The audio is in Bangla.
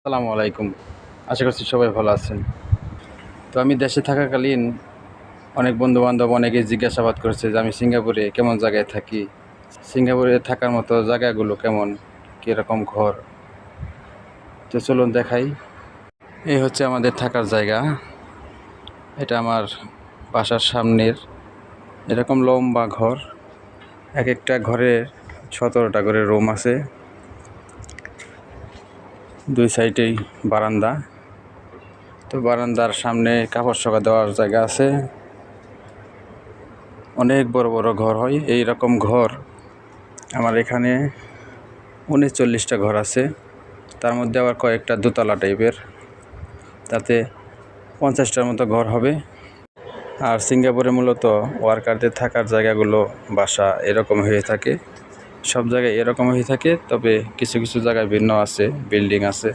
আসসালামু আলাইকুম। আশা করছি সবাই ভালো আছেন। তো আমি দেশে থাকাকালীন অনেক বন্ধু-বান্ধব অনেকেই জিজ্ঞাসাবাদ করেছে যে আমি সিঙ্গাপুরে কেমন জায়গায় থাকি? সিঙ্গাপুরে থাকার মতো জায়গাগুলো কেমন? কিরকম ঘর? তো চলুন দেখাই। এই হচ্ছে আমাদের থাকার জায়গা। এটা আমার বাসার সামনের এরকম লম্বা ঘর। একেকটা ঘরে ১৭টা করে রুম আছে। ২ সাইডেই বারান্দা। তো বারান্দার সামনে কাপড়-চোপড় দেওয়ার জায়গা আছে। অনেক বড় বড় ঘর হয়। এই রকম ঘর আমার এখানে ৩৯টা ঘর আছে। তার মধ্যে আবার কয়েকটা দোতলা টাইপের, তাতে ৫০টার মতো ঘর হবে। আর সিঙ্গাপুরে মূলত ওয়ার্কারদের থাকার জায়গাগুলো বাসা এরকম হয়ে থাকে। সব জায়গায় এরকম হয়ে থাকে, তবে কিছু কিছু জায়গায় ভিন্ন আছে, বিল্ডিং আছে।